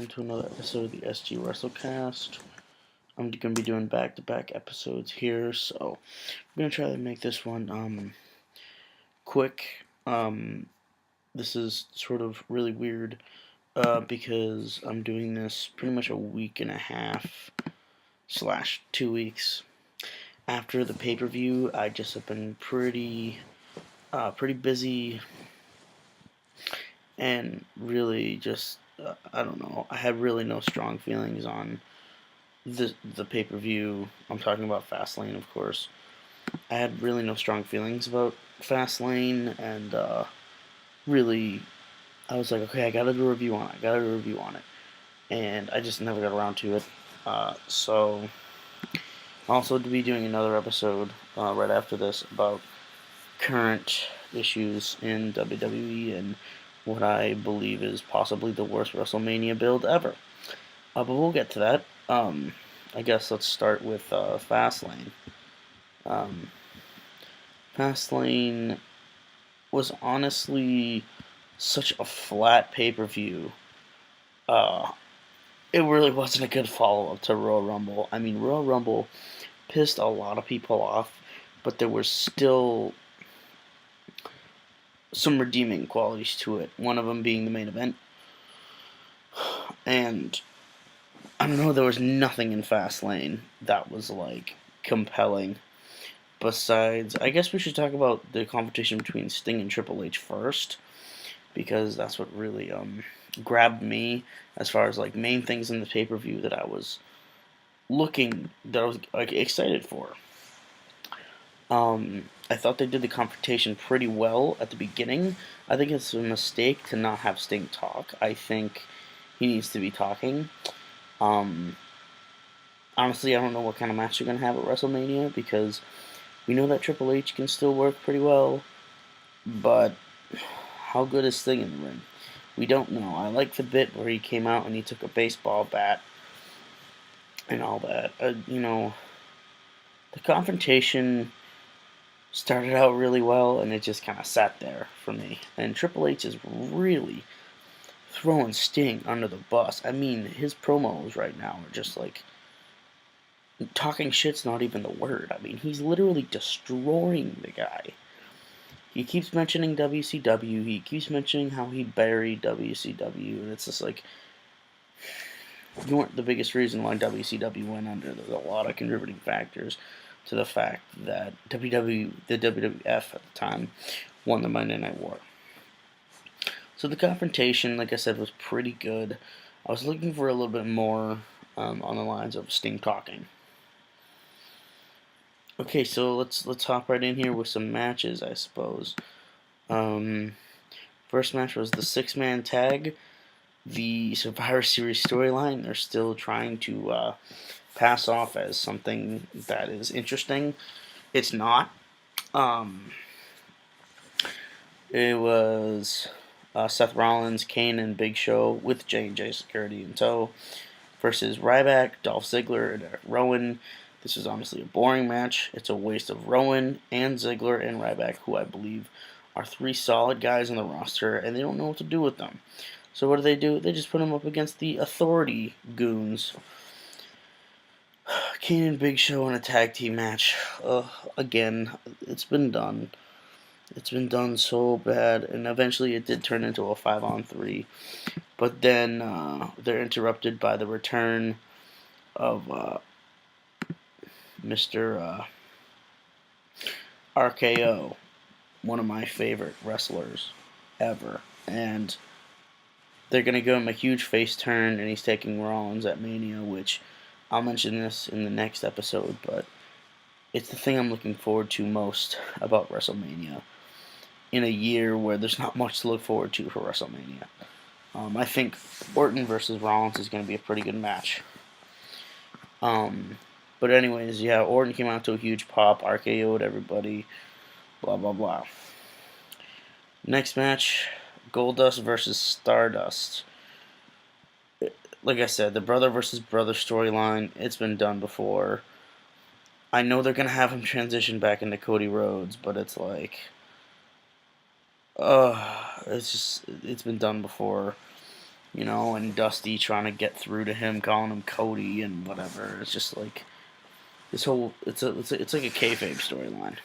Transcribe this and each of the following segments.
to another episode of the SG WrestleCast. I'm going to be doing back-to-back episodes here, so I'm going to try to make this one quick. This is sort of really weird because I'm doing this pretty much a week and a half / 2 weeks after the pay-per-view. I just have been pretty busy and really just I don't know. I had really no strong feelings on the pay-per-view. I'm talking about Fastlane, of course. I had really no strong feelings about Fastlane, and really, I was like, okay, I gotta do a review on it. And I just never got around to it. So, I'll also be doing another episode right after this about current issues in WWE and what I believe is possibly the worst WrestleMania build ever. But we'll get to that. I guess let's start with Fastlane. Fastlane was honestly such a flat pay-per-view. It really wasn't a good follow-up to Royal Rumble. I mean, Royal Rumble pissed a lot of people off, but there were still some redeeming qualities to it. One of them being the main event. And I don't know, there was nothing in Fastlane that was like compelling. Besides, I guess we should talk about the competition between Sting and Triple H first, because that's what really grabbed me as far as like main things in the pay-per-view that I was like excited for. I thought they did the confrontation pretty well at the beginning. I think it's a mistake to not have Sting talk. I think he needs to be talking. Honestly, I don't know what kind of match you're going to have at WrestleMania, because we know that Triple H can still work pretty well, but how good is Sting in the ring? We don't know. I like the bit where he came out and he took a baseball bat and all that. The confrontation started out really well, and it just kind of sat there for me. And Triple H is really throwing Sting under the bus. I mean, his promos right now are just like, talking shit's not even the word. I mean, he's literally destroying the guy. He keeps mentioning WCW. He keeps mentioning how he buried WCW, and it's just like, you weren't the biggest reason why WCW went under. There's a lot of contributing factors to the fact that the WWF at the time won the Monday Night War. So the confrontation, like I said, was pretty good. I was looking for a little bit more on the lines of Sting talking. Okay, so let's hop right in here with some matches, I suppose. First match was the 6-man tag, the Survivor Series storyline. They're still trying to pass off as something that is interesting. It's not. It was Seth Rollins, Kane, and Big Show with J&J Security in tow versus Ryback, Dolph Ziggler, and Eric Rowan. This is honestly a boring match. It's a waste of Rowan and Ziggler and Ryback, who I believe are 3 solid guys on the roster, and they don't know what to do with them. So what do? They just put them up against the Authority goons. Kane and Big Show in a tag team match. Again, it's been done. It's been done so bad, and eventually it did turn into a 5-on-3. But then they're interrupted by the return of Mr. RKO, one of my favorite wrestlers ever. And they're going to give him a huge face turn, and he's taking Rollins at Mania, which I'll mention this in the next episode, but it's the thing I'm looking forward to most about WrestleMania in a year where there's not much to look forward to for WrestleMania. I think Orton versus Rollins is going to be a pretty good match. But anyways, yeah, Orton came out to a huge pop, RKO'd everybody, blah, blah, blah. Next match, Goldust versus Stardust. Like I said, the brother versus brother storyline, it's been done before. I know they're going to have him transition back into Cody Rhodes, but it's like, it's been done before. and Dusty trying to get through to him, calling him Cody and whatever. It's just like this whole it's like a kayfabe storyline,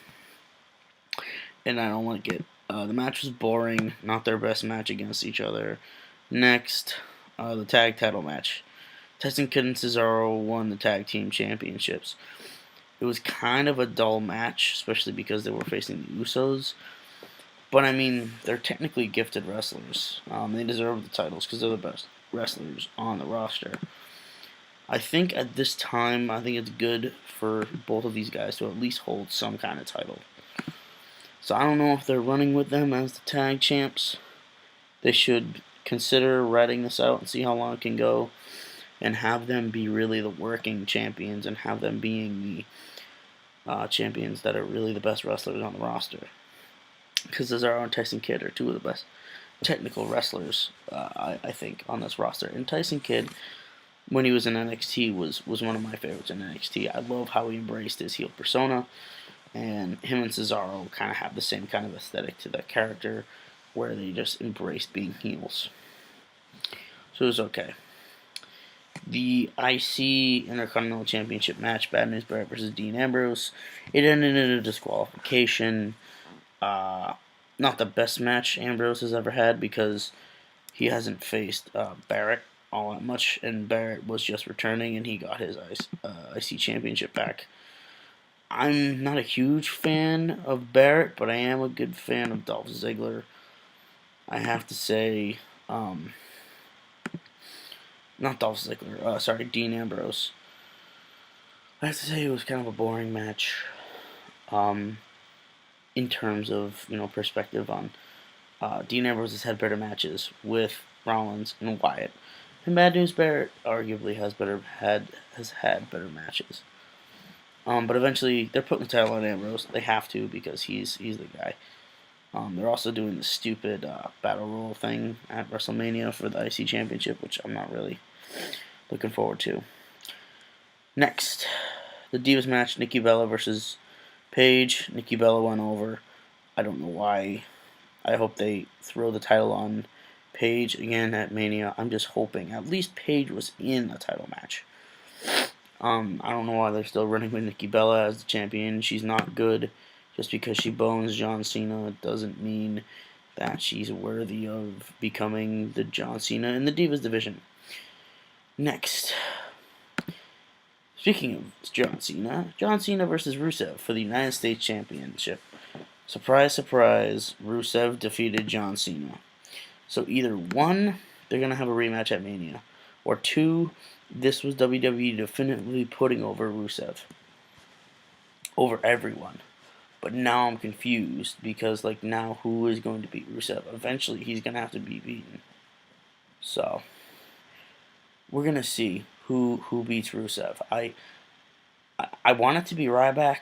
and I don't like it. The match was boring, not their best match against each other. Next, the tag title match. Tyson Kidd and Cesaro won the tag team championships. It was kind of a dull match, especially because they were facing the Usos. But I mean, they're technically gifted wrestlers. They deserve the titles because they're the best wrestlers on the roster. I think at this time, I think it's good for both of these guys to at least hold some kind of title. So I don't know if they're running with them as the tag champs. They should consider writing this out and see how long it can go, and have them be really the working champions, and have them being the champions that are really the best wrestlers on the roster. Because Cesaro and Tyson Kidd are two of the best technical wrestlers, I think, on this roster. And Tyson Kidd, when he was in NXT, was one of my favorites in NXT. I love how he embraced his heel persona, and him and Cesaro kind of have the same kind of aesthetic to that character, where they just embrace being heels. So it was okay. The IC Intercontinental Championship match, Bad News Barrett versus Dean Ambrose, it ended in a disqualification. Not the best match Ambrose has ever had, because he hasn't faced Barrett all that much, and Barrett was just returning, and he got his IC Championship back. I'm not a huge fan of Barrett, but I am a good fan of Dolph Ziggler. I have to say, not Dolph Ziggler, Dean Ambrose. I have to say it was kind of a boring match, in terms of, perspective on Dean Ambrose has had better matches with Rollins and Wyatt, and Bad News Barrett arguably has had better matches. But eventually they're putting the title on Ambrose. They have to, because he's the guy. They're also doing the stupid battle royal thing at WrestleMania for the IC Championship, which I'm not really looking forward to. Next, the Divas match: Nikki Bella versus Paige. Nikki Bella went over. I don't know why. I hope they throw the title on Paige again at Mania. I'm just hoping. At least Paige was in a title match. I don't know why they're still running with Nikki Bella as the champion. She's not good. Just because she bones John Cena doesn't mean that she's worthy of becoming the John Cena in the Divas division. Next, speaking of John Cena versus Rusev for the United States Championship. Surprise, surprise, Rusev defeated John Cena. So either one, they're going to have a rematch at Mania, or two, this was WWE definitively putting over Rusev. Over everyone. But now I'm confused, because, now who is going to beat Rusev? Eventually, he's going to have to be beaten. So, we're going to see who beats Rusev. I want it to be Ryback,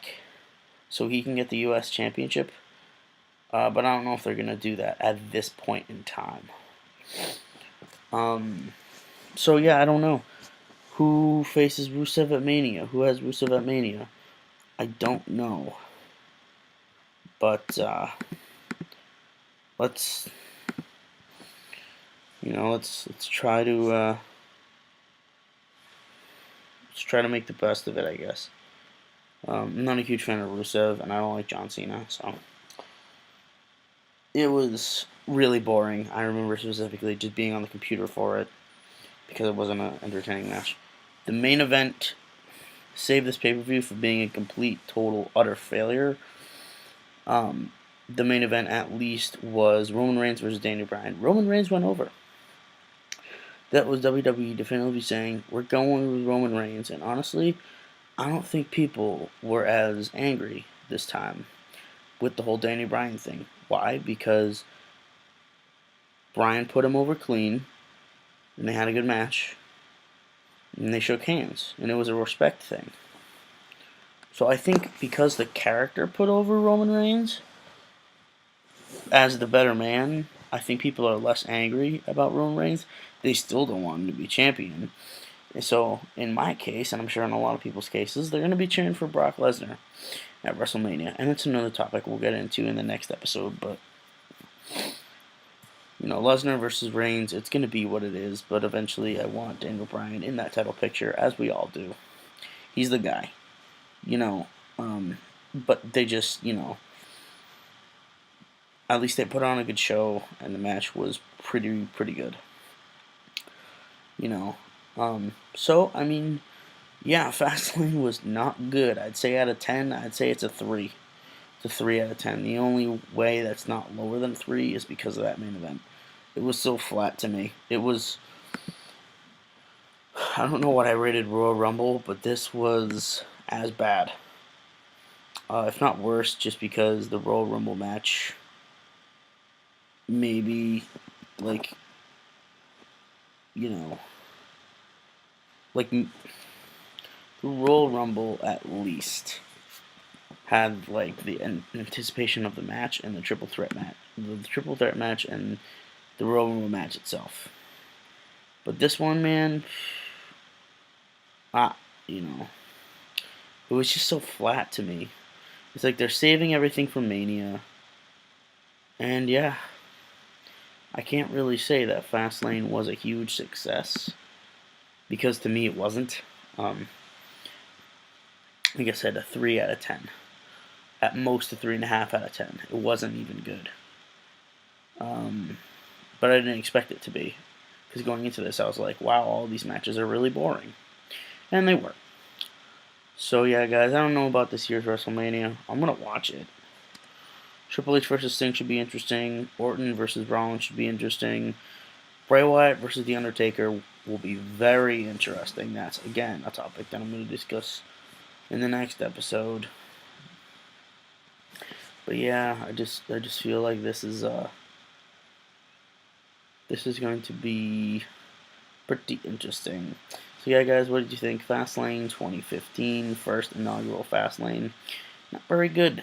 so he can get the U.S. Championship. But I don't know if they're going to do that at this point in time. So, yeah, I don't know. Who faces Rusev at Mania? Who has Rusev at Mania? I don't know. But let's try to make the best of it, I guess. I'm not a huge fan of Rusev, and I don't like John Cena, so it was really boring. I remember specifically just being on the computer for it, because it wasn't an entertaining match. The main event saved this pay-per-view from being a complete, total, utter failure. The main event, at least, was Roman Reigns versus Daniel Bryan. Roman Reigns went over. That was WWE definitively saying, we're going with Roman Reigns. And honestly, I don't think people were as angry this time with the whole Daniel Bryan thing. Why? Because Bryan put him over clean, and they had a good match, and they shook hands, and it was a respect thing. So I think because the character put over Roman Reigns as the better man, I think people are less angry about Roman Reigns. They still don't want him to be champion. And so, in my case, and I'm sure in a lot of people's cases, they're going to be cheering for Brock Lesnar at WrestleMania. And it's another topic we'll get into in the next episode. But Lesnar versus Reigns, it's going to be what it is, but eventually I want Daniel Bryan in that title picture, as we all do. He's the guy, you know. But they just, at least they put on a good show, and the match was pretty good, you know. So, I mean, yeah, Fastlane was not good. I'd say out of 10, I'd say it's a 3. It's a 3 out of 10. The only way that's not lower than 3 is because of that main event. It was so flat to me. It was. I don't know what I rated Royal Rumble, but this was as bad. If not worse, just because the Royal Rumble match maybe, like, you know, like, the Royal Rumble at least had, like, the anticipation of the match and the triple threat match. The triple threat match and the Royal Rumble match itself. But this one, man, ah, it was just so flat to me. It's like they're saving everything for Mania. And yeah, I can't really say that Fastlane was a huge success, because to me it wasn't. Like I said, a 3 out of 10. At most a 3.5 out of 10. It wasn't even good. But I didn't expect it to be. Because going into this, I was like, wow, all these matches are really boring. And they were. So yeah, guys, I don't know about this year's WrestleMania. I'm going to watch it. Triple H versus Sting should be interesting. Orton versus Rollins should be interesting. Bray Wyatt versus The Undertaker will be very interesting. That's, again, a topic that I'm going to discuss in the next episode. But yeah, I just feel like this is going to be pretty interesting. So yeah, guys, what did you think? Fastlane 2015, first inaugural Fastlane. Not very good.